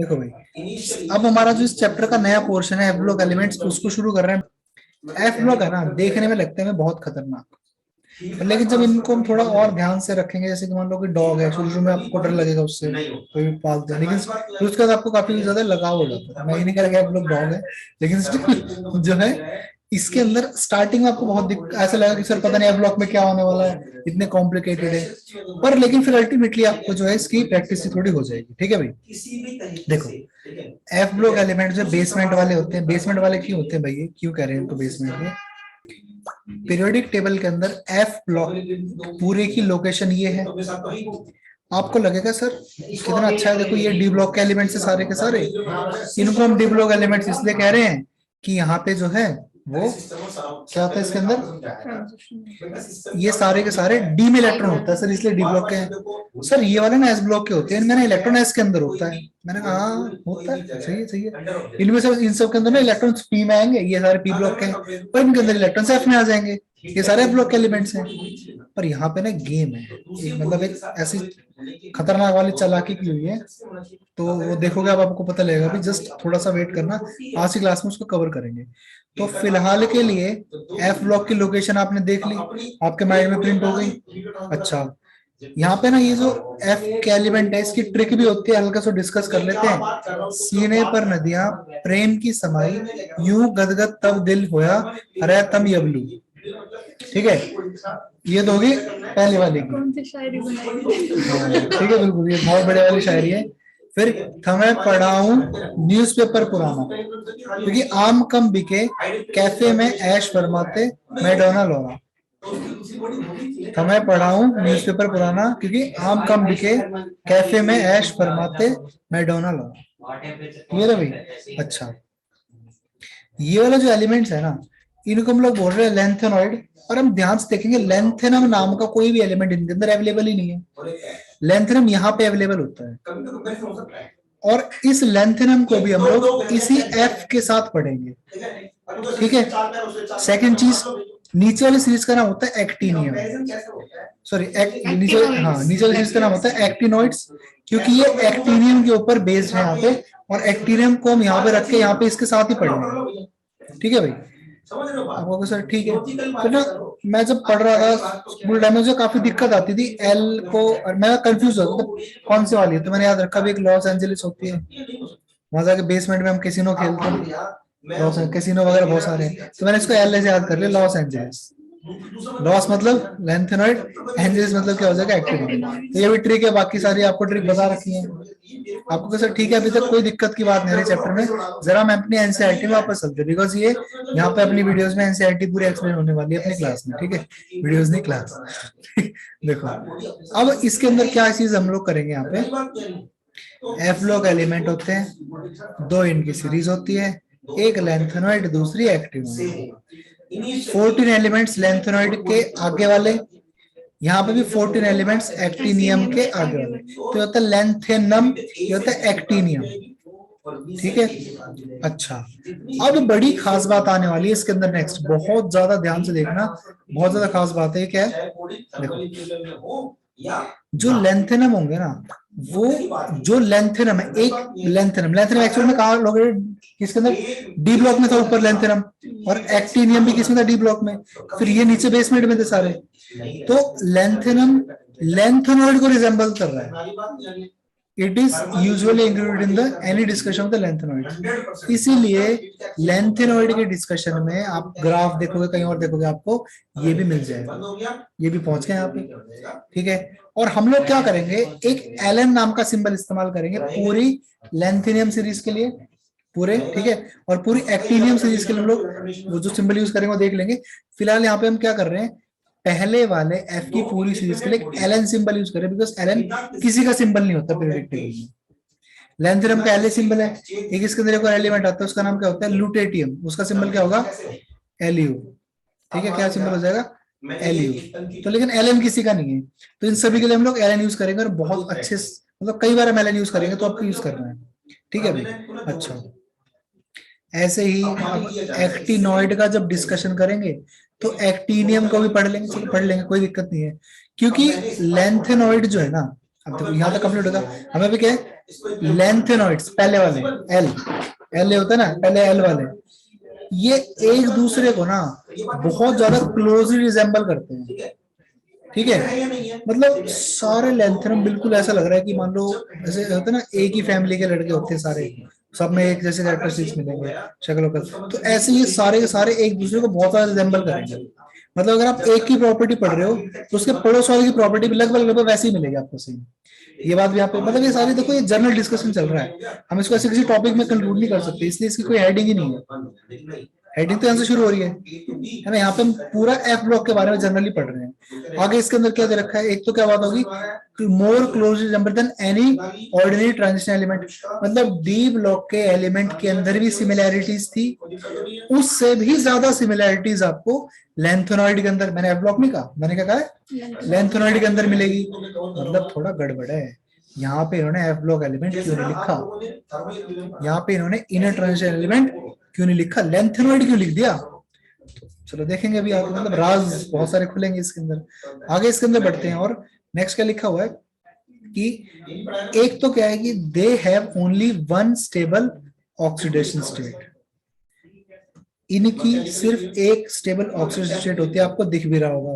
देखो भाई, अब हमारा जो इस चैप्टर का नया पोर्शन है एफ ब्लॉक एलिमेंट्स, उसको शुरू कर रहे हैं। एफ ब्लॉक है ना, देखने में लगते हैं बहुत खतरनाक, लेकिन जब इनको हम थोड़ा और ध्यान से रखेंगे, जैसे कि मान लो कि डॉग है, शुरू शुरू में आपको डर लगेगा उससे, कोई भी पालते हैं, लेकिन फिर उसके बाद आपको काफी ज्यादा लगाव हो जाता है। मैं ये नहीं कह रहा कि आप लोग डॉग है, लेकिन still जो है इसके अंदर स्टार्टिंग में आपको बहुत ऐसा लगा कि सर पता नहीं एफ ब्लॉक में क्या होने वाला है, इतने कॉम्प्लिकेटेड है, पर लेकिन फिर अल्टीमेटली आपको जो है इसकी प्रैक्टिस थोड़ी हो जाएगी। ठीक है भाई, देखो एफ ब्लॉक एलिमेंट जो बेसमेंट वाले होते हैं, बेसमेंट वाले क्यों होते हैं भाई, ये क्यों कह रहे हैं तो बेसमेंट में पीरियोडिक टेबल के अंदर एफ ब्लॉक पूरे की लोकेशन ये है। आपको लगेगा सर कितना अच्छा है, देखो ये डी ब्लॉक के एलिमेंट्स है सारे के सारे, इनको हम डी ब्लॉक एलिमेंट्स इसलिए कह रहे हैं कि यहाँ पे जो है वो क्या होता है इसके अंदर, ये सारे के सारे डी में इलेक्ट्रॉन होता है सर, इसलिए डी ब्लॉक के हैं। सर ये वाले ना एस ब्लॉक के होते हैं, इनमें ना इलेक्ट्रॉन एस के अंदर होता है। मैंने कहा हाँ होता है, सही है सही है, इनमें से इन सब के अंदर ना इलेक्ट्रॉन पी में आएंगे, ये सारे पी ब्लॉक के हैं, पर इनके अंदर इलेक्ट्रॉन एफ में आ जाएंगे, ये सारे एफ ब्लॉक के एलिमेंट्स हैं। पर यहाँ पे ना गेम है, एक मतलब एक ऐसी खतरनाक वाली चालाकी की हुई है, तो वो देखोगे अब आपको पता लगेगा। भी जस्ट थोड़ा सा वेट करना, आज की क्लास में उसको कवर करेंगे। तो फिलहाल के लिए एफ ब्लॉक की लोकेशन आपने देख ली, आपके माइंड में प्रिंट हो गई। अच्छा, यहाँ पे ना ये जो एफ के एलिमेंट है इसकी ट्रिक भी होती है, हल्का सा डिस्कस कर लेते हैं। सीने पर नदियां प्रेम की समाई, यूं गदगद तब दिल होया, अरे तम यबलू। ठीक है, ये तो होगी पहले वाली की। कौन सी शायरी बनाई? ठीक है, बिल्कुल ये बहुत बड़े वाली शायरी है। फिर थमे पढ़ाऊं न्यूज़पेपर पुराना, क्योंकि आम कम बिके कैफे में ऐश फरमाते मैडोना लोरा। मैं पढ़ाऊं न्यूज़पेपर पुराना, क्योंकि आम कम बिके कैफे में ऐश फरमाते मैडोना लोरा। क्लियर है भाई? अच्छा, ये वाला जो एलिमेंट्स है ना, इनको हम लोग बोल रहे हैं लेंथेनॉइड। और हम ध्यान से देखेंगे लेंथेनम नाम का कोई भी एलिमेंट इनके अंदर अवेलेबल ही नहीं है। लेंथेनम यहाँ पे अवेलेबल होता है, और इस लेंथेनम को भी हम लोग इसी एफ के साथ पढ़ेंगे। ठीक है, सेकंड चीज, नीचे वाली सीरीज का नाम होता है एक्टिनियम, सॉरी नीचे, हाँ नीचे वाली सीरीज का नाम होता है एक्टिनॉइड्स, क्योंकि ये एक्टिनियम के ऊपर बेस्ड है यहाँ पे, और एक्टिनियम को हम यहाँ पे रख के यहाँ पे इसके साथ ही पढ़ेंगे। ठीक है भाई, आपको सर ठीक है। तो ना मैं जब पढ़ रहा था स्कूल टाइम में, मुझे काफी दिक्कत आती थी एल को, और मैं कंफ्यूज होता था कौन सी वाली है। तो मैंने याद रखा भी एक लॉस एंजलिस होती है, वहां जाके बेसमेंट में हम कैसीनो खेलते हैं, लॉस कैसीनो वगैरह बहुत सारे हैं, तो मैंने इसको एल से याद कर लिया, लॉस एंजलिस। लॉस मतलब लेंथेनॉइड, एंजलिस मतलब क्या हो जाएगा एक्टिनॉइड। तो ये भी ट्रिक है, बाकी सारी आपको ट्रिक बता रखी है आपको कैसे। ठीक है, अभी तक कोई दिक्कत की बात नहीं रही चैप्टर में। जरा मैं अपनी एनसीईआरटी में वापस चलते, बिकॉज ये यहाँ पे अपनी वीडियोस में एनसीईआरटी पूरी एक्सप्लेन होने वाली है अपनी क्लास में। ठीक है, वीडियोस नहीं क्लास। देखो अब इसके अंदर क्या चीज हम लोग करेंगे, यहाँ पे एफ ब्लॉक एलिमेंट होते हैं, दो इनकी सीरीज होती है, एक लेंथेनॉइड दूसरी एक्टिनॉइड। 14 एलिमेंट्स लेंथेनॉइड के आगे वाले, यहाँ पे भी 14 एलिमेंट्स एक्टिनियम के आगे वाले, तो होता है लेंथेनम, ये होता है एक्टिनियम। ठीक है, अच्छा अब बड़ी खास बात आने वाली है इसके अंदर नेक्स्ट, बहुत ज्यादा ध्यान से देखना, बहुत ज्यादा खास बात है। क्या है, देखो जो लेंथेनम होंगे ना, वो जो लेंथेनम है, एक लेंथेनम, लेंथेनम एक्चुअल में कहा लोग किसके अंदर, डी ब्लॉक में था ऊपर लेंथेनम, और एक्टिनियम भी किसमें था, डी ब्लॉक में, फिर ये नीचे बेसमेंट में थे सारे। तो लेंथेनम लेंथेनॉइड को रिजेंबल कर रहा है, it is usually included in the any discussion of the lanthanoid. इसीलिए लेंथेनॉइड के डिस्कशन में आप ग्राफ देखोगे, कहीं और देखोगे, आपको ये भी मिल जाएगा, ये भी पहुंच गए यहाँ पे। ठीक है, और हम लोग क्या करेंगे, एक एलन नाम का सिंबल इस्तेमाल करेंगे पूरी लेंथेनियम सीरीज के लिए पूरे। ठीक है, और पूरी एक्टिनियम सीरीज के लिए हम लोग वो जो सिंबल यूज करेंगे वो देख लेंगे। फिलहाल यहाँ पे हम क्या कर रहे हैं, पहले वाले एफ की पूरी सीरीज के लिए एलन सिंबल यूज करें, बिकॉज एलन किसी का सिंबल नहीं होता पीरियोडिक टेबल में। लेंथेनम का एल सिंबल है, एक इसके अंदर एक और एलिमेंट आता है उसका नाम क्या होता है, लुटेटियम, उसका सिंबल क्या होगा, एलयू। ठीक है, क्या सिंबल हो जाएगा, एलयू। तो लेकिन एलन किसी का नहीं है, तो इन सभी के लिए हम लोग एलन यूज करेंगे, और बहुत अच्छे, मतलब कई बार हम एलन यूज करेंगे, तो आपको यूज करना है। ठीक है भाई, अच्छा ऐसे ही अब एक्टिनॉइड का जब डिस्कशन करेंगे तो एक्टिनियम को भी पढ़ लेंगे, चलो पढ़ लेंगे, कोई दिक्कत नहीं है, क्योंकि लेंथेनॉइड जो है ना, अब देखो यहाँ तक कंप्लीट होगा, हमें भी क्या है लेंथेनॉइड्स पहले वाले एल एल होता है ना, पहले एल वाले ये एक दूसरे को ना बहुत ज्यादा क्लोजली रिजेंबल करते हैं, ठीक है। मतलब सारे लेंथेनम बिल्कुल ऐसा लग रहा है कि मान लो जैसे होता है ना एक ही फैमिली के लड़के होते हैं सारे, सब में एक जैसे कैरेक्टरिस्टिक्स मिलेंगे शक्ल वक्ल, तो ऐसे ये सारे के सारे एक दूसरे को बहुत ज्यादा रिजेंबल करेंगे। मतलब अगर आप एक की प्रॉपर्टी पढ़ रहे हो तो उसके पड़ोस वाले की प्रॉपर्टी भी लगभग लगभग वैसे ही मिलेगी आपको सेम। ये बात भी यहाँ पे मतलब ये सारी देखो ये जनरल डिस्कशन चल रहा है, हम इसको ऐसे किसी टॉपिक में कंक्लूड नहीं कर सकते, इसलिए इसकी कोई हेडिंग ही नहीं है। हेडिंग तो यहाँ से शुरू हो रही है ना, यहाँ पे हम पूरा एफ ब्लॉक के बारे में जनरली पढ़ रहे हैं। आगे इसके अंदर क्या दे रखा है, एक तो क्या बात होगी more closely resemble than any ordinary transition element, मतलब डी ब्लॉक के एलिमेंट के अंदर भी सिमिलैरिटीज थी, उससे भी ज्यादा सिमिलैरिटीज आपको लेंथोनॉइड के अंदर, मैंने एफ ब्लॉक नहीं कहा, मैंने क्या कहा है लेंथोनॉइड के अंदर मिलेगी। मतलब थोड़ा गड़बड़ है, यहाँ पे इन्होंने एफ ब्लॉक एलिमेंट क्यों नहीं लिखा, यहाँ पे इन्होंने इनर ट्रांजिशन एलिमेंट क्यों नहीं लिखा, लेंथेनॉइड क्यों लिख दिया। चलो देखेंगे अभी आगे, मतलब राज बहुत सारे खुलेंगे इसके अंदर। आगे इसके अंदर बढ़ते हैं और नेक्स्ट क्या लिखा हुआ है कि एक तो क्या है कि they have only one stable oxidation state, इनकी सिर्फ एक स्टेबल ऑक्सीडेशन स्टेट होती है, आपको दिख भी रहा होगा।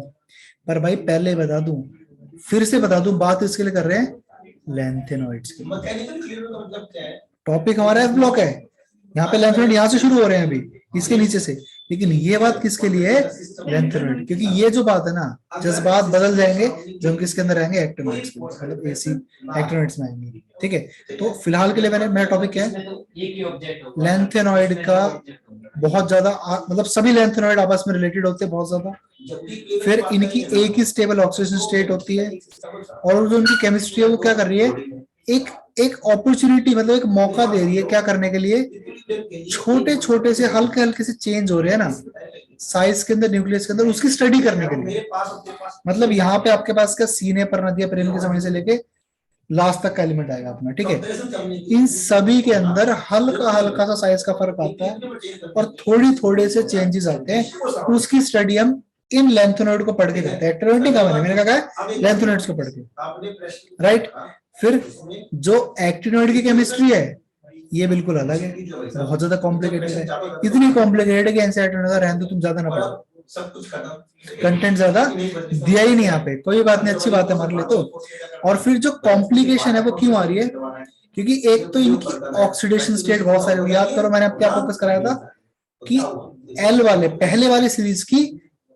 पर भाई पहले बता दूं, फिर से बता दूं, बात इसके लिए कर रहे हैं लेंथेनॉइड्स की। टॉपिक हमारा एफ ब्लॉक है, यहाँ पे लेंथेनॉइड यहाँ से शुरू हो रहे हैं अभी इसके नीचे से, लेकिन ये बात किसके लिए है लेंथेनॉइड, क्योंकि ये जो बात है ना जज्बात बदल जाएंगे जब हम किसके अंदर आएंगे एक्टिनॉइड्स के, मतलब एसी एक्टिनॉइड्स में आएंगे, ठीक है। तो फिलहाल के लिए मेरा टॉपिक क्या है लेंथेनॉइड का, बहुत ज्यादा मतलब सभी लेंथेनॉइड आपस में रिलेटेड होते हैं बहुत ज्यादा, फिर इनकी एक ही स्टेबल ऑक्सीजन स्टेट होती है, और जो उनकी केमिस्ट्री है वो क्या कर रही है, एक एक अपॉर्चुनिटी मतलब एक मौका दे रही है क्या करने के लिए, छोटे छोटे से हल्के हल्के से चेंज हो रहे हैं ना साइज के अंदर न्यूक्लियस के अंदर, उसकी स्टडी करने के लिए। मतलब यहाँ पे आपके पास का सीने पर नदिया प्रेम के समय से लेके लास्ट तक का एलिमेंट आएगा अपना, ठीक है। इन सभी के अंदर हल्का हल्का सा साइज का फर्क आता है और थोड़ी थोड़े से चेंजेस आते हैं, उसकी स्टडी हम इन लेंथेनॉइड को पढ़ के करते हैं। एक्टिविटी का मैंने कहा है लेंथेनॉइड्स को पढ़ के, राइट। फिर जो एक्टिनॉइड की केमिस्ट्री है ये बिल्कुल अलग है, बहुत ज्यादा कॉम्प्लिकेटेड है, इतनी कॉम्प्लिकेटेड है कि एनसीईआरटी ने कहा रहने दो तुम ज्यादा ना पढ़ो, कंटेंट ज्यादा दिया ही नहीं यहाँ पे, कोई बात नहीं अच्छी बात है हमारे लिए तो। और फिर जो कॉम्प्लिकेशन है वो क्यों आ रही है, क्योंकि एक तो इनकी ऑक्सीडेशन स्टेट बहुत सारे, याद करो मैंने अब क्या फोकस कराया था कि एल वाले पहले वाली सीरीज की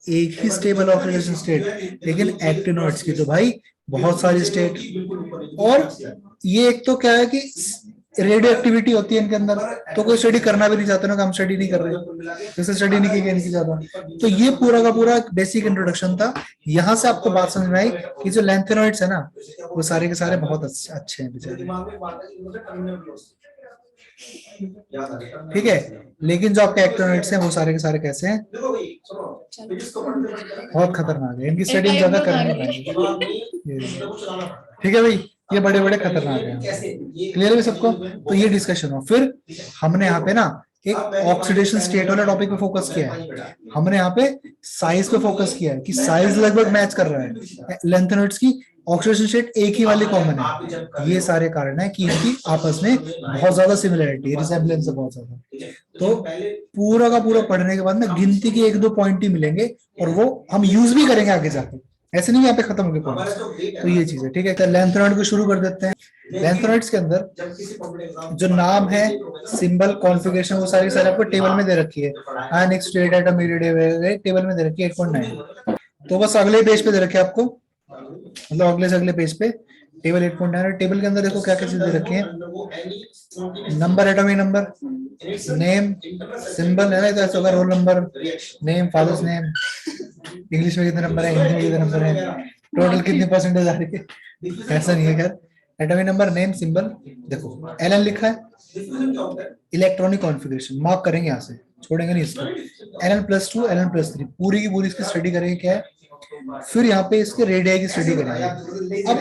एक ही स्टेबल ऑक्सीडेशन स्टेट, लेकिन एक्टिनॉइड्स की तो भाई बहुत सारी स्टेट। और ये एक तो क्या है कि रेडियो एक्टिविटी होती है इनके अंदर, तो कोई स्टडी करना भी नहीं चाहते ना, हम स्टडी नहीं कर रहे, जैसे स्टडी नहीं की इनकी ज्यादा। तो ये पूरा का पूरा बेसिक इंट्रोडक्शन था, यहाँ से आपको बात समझ में आई कि जो लेंथेनॉइड्स है ना वो सारे के सारे बहुत अच्छे हैं बेचारे, ठीक है। लेकिन जो आपके एक्टिनॉइड्स हैं वो सारे के सारे कैसे हैं, बहुत खतरनाक है, इनकी स्टडी ज्यादा करनी पाएंगे, ठीक है भाई, ये बड़े बड़े खतरनाक हैं। क्लियर है सबको, तो ये डिस्कशन हो। फिर हमने यहाँ पे ना एक ऑक्सीडेशन स्टेट वाला टॉपिक पे फोकस किया है, हमने यहाँ पे साइज पे फोकस किया है कि साइज लगभग मैच कर रहा है लेंथेनॉइड्स की, ऑक्सीडेशन स्टेट एक ही वाली कॉमन है। ये सारे कारण है कि इनकी आपस में बहुत ज्यादा सिमिलरिटी है, रिसेम्बलेंस है बहुत ज्यादा। तो पूरा का पूरा पढ़ने के बाद में गिनती के एक दो पॉइंट ही मिलेंगे और वो हम यूज भी करेंगे आगे जाकर, ऐसे नहीं यहाँ पे खत्म हो गए पॉइंट्स। तो ये चीज है, ठीक है। तो लेंथेनॉइड को शुरू कर देते हैं। लेंथेनॉइड्स के अंदर जो नाम है, सिंबल, कॉन्फ़िगरेशन, वो सारी सारी आपको टेबल में दे रखी है, आयनिक स्टेट, एटम, इरिडियम टेबल में दे रखी है 8.9। तो बस अगले पेज पे दे रखे आपको, मतलब अगले से अगले पेज पे टेबल 8.9। टेबल के अंदर देखो क्या क्या चीजें रखी है, number, atomic number, name, symbol है ना, तो ऐसा होगा roll number, name, father's name, English में कितने नंबर है, हिंदी में कितने नंबर है, टोटल कितनी परसेंटेज आ रही है, ऐसा नहीं है खैर। एटॉमिक नंबर, नेम, सिंबल, देखो एलन लिखा है, इलेक्ट्रॉनिक कॉन्फ़िगरेशन मार्क करेंगे यहाँ से, छोड़ेंगे नहीं इसको, Ln+2 Ln+3 पूरी की पूरी इसकी स्टडी करेंगे क्या है। फिर यहाँ पे इसके रेडियाई की स्टडी करेंगे। अब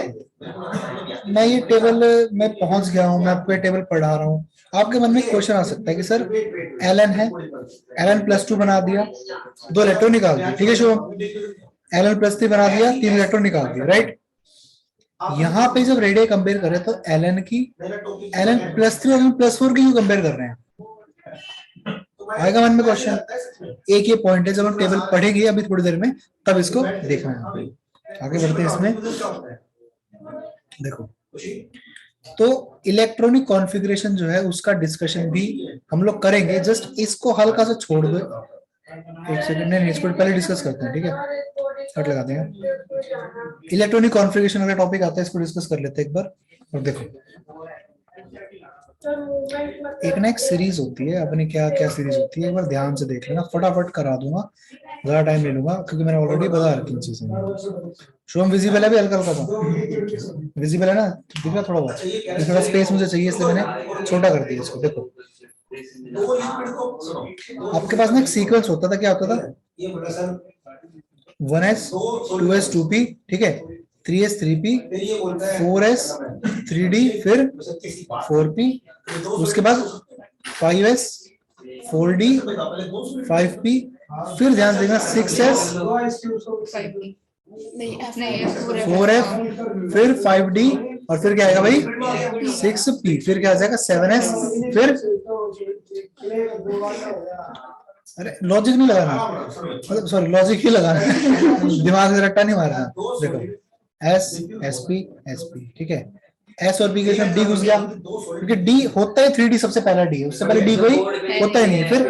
मैं ये टेबल में पहुंच गया हूँ, मैं आपको ये टेबल पढ़ा रहा हूँ, आपके मन में क्वेश्चन आ सकता है कि सर Ln है, Ln+2 बना दिया, 2 इलेक्ट्रॉन निकाल दिया, ठीक है शुभम, Ln+3 बना दिया, 3 इलेक्ट्रॉन निकाल दिया, राइट। यहाँ पे जब रेडियस कंपेयर करें तो ln की ln +3 और +4 की क्यों कंपेयर कर रहे हैं? आएगा मन में क्वेश्चन। एक ये पॉइंट है, जब हम टेबल पढ़ेंगे अभी थोड़ी देर में तब इसको देखना है। आगे बढ़ते हैं इसमें। देखो, तो इलेक्ट्रॉनिक कॉन्फ़िगरेशन जो है उसका डिस्कशन भी हम लोग करेंगे। जस्ट इसको हल्का सा छोड़ दो, एक सेकंड। नहीं, इसको पहले डिस्कस करते हैं, ठीक है? कट लगाते हैं। इलेक्ट्रॉनिक कॉन्फ़िगरेशन का टॉपिक आता है, इसको डिस्कस कर लेते हैं एक बार। और देखो, एक ना एक सीरीज होती है अपनी, क्या क्या सीरीज होती है एक बार ध्यान से देख लेना। फटाफट करा दूंगा, ज्यादा टाइम ले लूंगा क्योंकि मैंने ऑलरेडी बता रखी इन चीजें। शुभम विजिबल है भी? हल्का हल्का था विजिबल है ना? दिख रहा थोड़ा बहुत? थोड़ा स्पेस मुझे चाहिए इसलिए मैंने छोटा कर दिया इसको। देखो, आपके पास ना एक सीक्वेंस होता था, क्या होता था? 1s 2s 2p, ठीक है, 3s 3p, 4s 3d, फिर 4p, उसके बाद 5s 4d 5p, फिर ध्यान से देखना 6s 4f, फिर 5d, और फिर क्या आएगा भाई? 6p, फिर क्या आ जाएगा? 7s, फिर अरे लॉजिक नहीं लगाना, मतलब सॉरी लॉजिक ही लगाना दिमाग से रट्टा नहीं मारना। देखो, एस एस पी, ठीक है, एस और बी के इसमें डी घुस गया क्योंकि डी होता है 3D, सबसे पहला डी है, उससे पहले डी कोई होता ही नहीं। फिर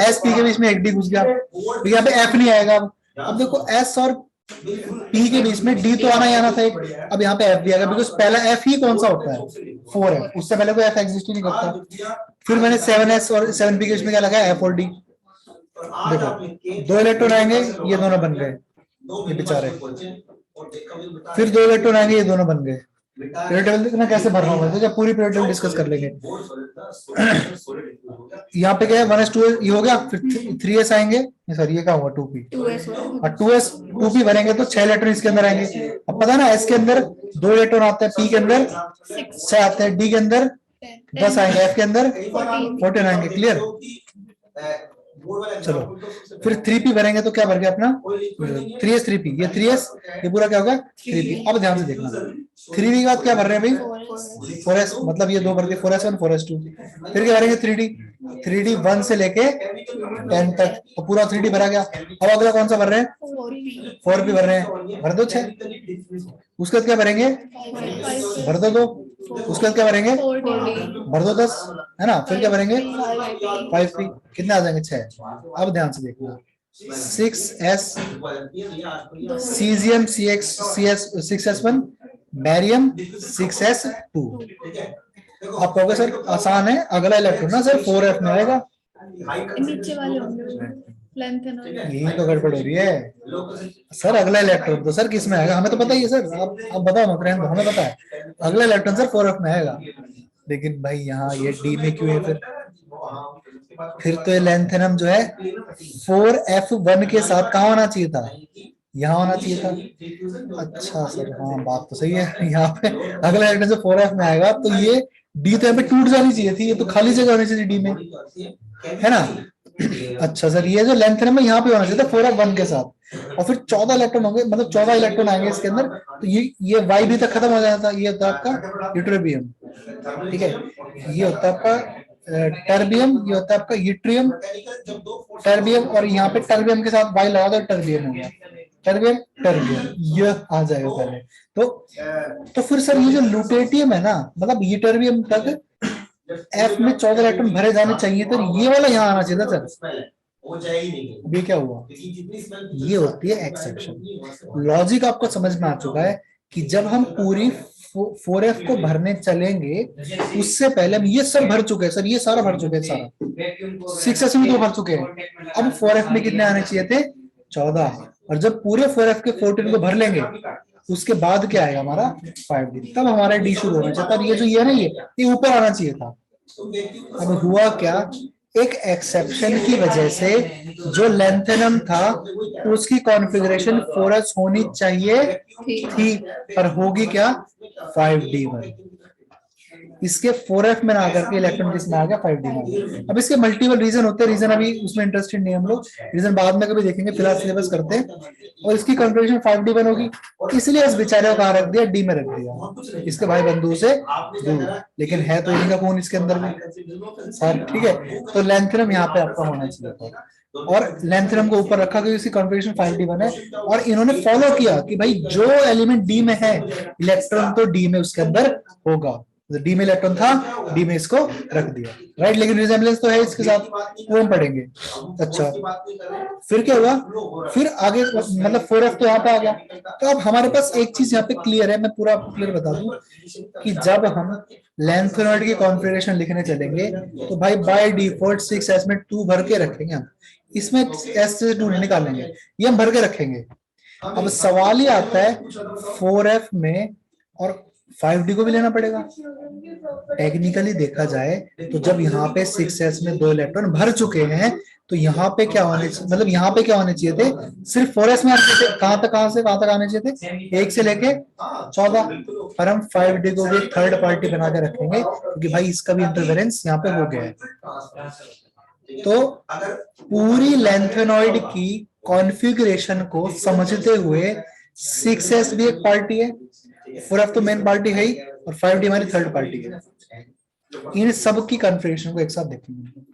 एस पी के बीच में एक डी घुस गया, तो यहाँ पे एफ नहीं आएगा। अब देखो, एस और पी के बीच में डी तो आना ही आना था एक, अब यहाँ पे एफ भी आएगा बिकॉज पहला एफ ही कौन सा होता है? 4 है, उससे पहले कोई एफ एग्जिस्ट ही नहीं करता। फिर मैंने 7s और 7p के बीच में क्या लगाया? एफ और डी। देखो, 2 इलेक्ट्रॉन आएंगे, ये दोनों बन गए, ये बेचारे। फिर 2 इलेक्ट्रॉन आएंगे, ये दोनों बन गए। पीरियड टेबल देखना कैसे भरना होगा, तो पूरी पीरियड टेबल डिस्कस कर लेंगे। यहाँ पे क्या है? 1s 2s ये हो गया, फिर 3s आएंगे, सॉरी ये क्या हुआ? 2p, और 2s 2p भरेंगे तो 6 इलेक्ट्रॉन इसके अंदर आएंगे। अब पता ना, s के अंदर 2 इलेक्ट्रॉन आते हैं, p के अंदर 6 आते हैं, d के अंदर 10 आएंगे, f के अंदर 14 आएंगे। क्लियर? चलो, फिर 3p भरेंगे तो क्या भर गया अपना? 3s 3p, ये 3s, ये पूरा क्या होगा? 3p। अब ध्यान से देखना, 3p के बाद क्या भर रहे हैं भाई? 4s, मतलब ये दो भर गए, 4s1 4s2। फिर क्या भरेंगे? 3d 1 से लेके 10 तक, तो पूरा 3d भरा गया। अब अगला कौन सा भर रहे हैं? 4p भर रहे हैं, भर दो 6। उसके बाद क्या भरेंगे? भर दो 2। उसके बाद क्या भरेंगे? भर दो 10, है ना? फिर क्या भरेंगे? 5p, कितने आ जाएंगे? 6। अब ध्यान से देखना, 6s cesium CS6s1 barium 6s2। आप कहोगे सर आसान है, अगला इलेक्ट्रॉन ना सर 4f में आएगा, नीचे वाले होंगे लेंथ है ना, यही तो गड़बड़ हो रही है सर। अगला इलेक्ट्रॉन तो सर किस में आएगा? हमें तो पता ही है सर, आप बताओ मत, रहने दो, हमें पता है अगला इलेक्ट्रॉन सर 4f में आएगा। लेकिन भाई यहाँ ये डी में क्यों है? फिर तो ये लेंथेनम जो है 4f1 के साथ कहाँ होना चाहिए था? यहाँ होना चाहिए था। अच्छा सर, हाँ बात तो सही है। यहाँ पे अगला इलेक्ट्रॉन से 4f में आएगा तो ये डी तो यहाँ पे टूट जानी चाहिए थी, ये तो खाली जगह होनी चाहिए डी में, है ना? अच्छा सर, ये जो लेंथ है यहाँ पे होना चाहिए था 4f1 के साथ, और फिर 14 इलेक्ट्रॉन होंगे, मतलब 14 इलेक्ट्रॉन आएंगे इसके अंदर, तो ये वाई भी तक खत्म हो जाता था। ये होता है आपका यूट्रोबियम, ठीक है, ये होता है आपका टर्बियम, ये होता है आपका यूट्रियम, टर्बियम, और यहाँ पे टर्बियम के साथ वाई लगा दो, टर्बियम हो गया, टर्बियम टर्बियम, ये आ जाएगा पहले। तो फिर सर ये जो लुटेटियम है ना, मतलब ये टर्बियम तक एफ में 14 इलेक्ट्रॉन भरे जाने चाहिए, तो ये वाला यहाँ आना चाहिए था सर। ये क्या हुआ? ये होती है एक्सेप्शन। लॉजिक आपको समझ में आ चुका है कि जब हम पूरी 4f को भरने चलेंगे उससे पहले हम ये सब भर चुके हैं सर, ये सारा भर चुके हैं, सारा 6s में तो भर चुके हैं। अब 4f में कितने आने चाहिए थे? 14। और जब पूरे 4f के 14 को भर लेंगे उसके बाद क्या आएगा हमारा? 5d, तब हमारा डी शुरू होना चाहिए था। ये जो ये है ना, ये ऊपर आना चाहिए था। अब हुआ क्या? एक एक्सेप्शन की वजह से जो लेंथेनम था उसकी कॉन्फ़िगरेशन 4s होनी चाहिए थी, पर होगी क्या? 5d1। इसके 4f में ना आकर के इलेक्ट्रॉन किसमें आ गया 5d में आ गया। अब इसके मल्टीपल रीजन होते हैं, रीजन अभी उसमें इंटरेस्टेड नहीं है हम लोग, रीजन बाद में कभी देखेंगे, फिलहाल सिलेबस करते हैं। और इसकी कॉन्फ़िगरेशन 5d1 होगी, इसलिए इस बेचारे को कहाँ रख दिया, डी में रख दिया, इसके भाई बंधु से दूर, लेकिन है तो इनका कौन इसके अंदर भी सर, ठीक है। तो लेंथेनम यहाँ पे आपका होना चाहिए था, और लेंथेनम को ऊपर रखा क्योंकि इसकी कॉन्फ़िगरेशन 5d1 है, और इन्होंने फॉलो किया कि भाई जो एलिमेंट डी में है इलेक्ट्रॉन तो डी में उसके अंदर होगा, डी में इलेक्ट्रॉन था, डी में इसको रख दिया, राइट। लेकिन रिजेम्बलेंस तो है इसके साथ, वो हम पढ़ेंगे। अच्छा, फिर क्या हुआ, फिर आगे मतलब 4f तो यहाँ पे आ गया। तो अब हमारे पास एक चीज यहाँ पे क्लियर है, मैं पूरा आपको क्लियर बता दूं कि जब हम लेंथेनॉइड की कॉन्फ़िगरेशन लिखने चलेंगे तो भाई बाय डिफॉल्ट 6s में 2 भर के रखेंगे हम, इसमें s से 2 नहीं निकालेंगे, ये हम भर के रखेंगे। अब सवाल ही आता है 4f में और 5d को भी लेना पड़ेगा। टेक्निकली देखा जाए तो जब यहाँ पे 6s में 2 इलेक्ट्रॉन भर चुके हैं तो यहाँ पे क्या होने चाहिए, मतलब यहाँ पे क्या होने चाहिए थे, सिर्फ 4s में आने चाहिए थे। कहां से कहां तक आने चाहिए थे, 1 से लेके 14। पर हम 5d को भी थर्ड पार्टी बना के रखेंगे क्योंकि भाई इसका भी इंटरफेरेंस यहाँ पे हो गया है। तो पूरी लेंथेनॉइड की कॉन्फ़िगरेशन को समझते हुए 6s भी एक पार्टी है, 4f तो मेन पार्टी है ही, और 5d हमारी थर्ड पार्टी है। इन सब की कॉन्फ़िगरेशन को एक साथ देखेंगे।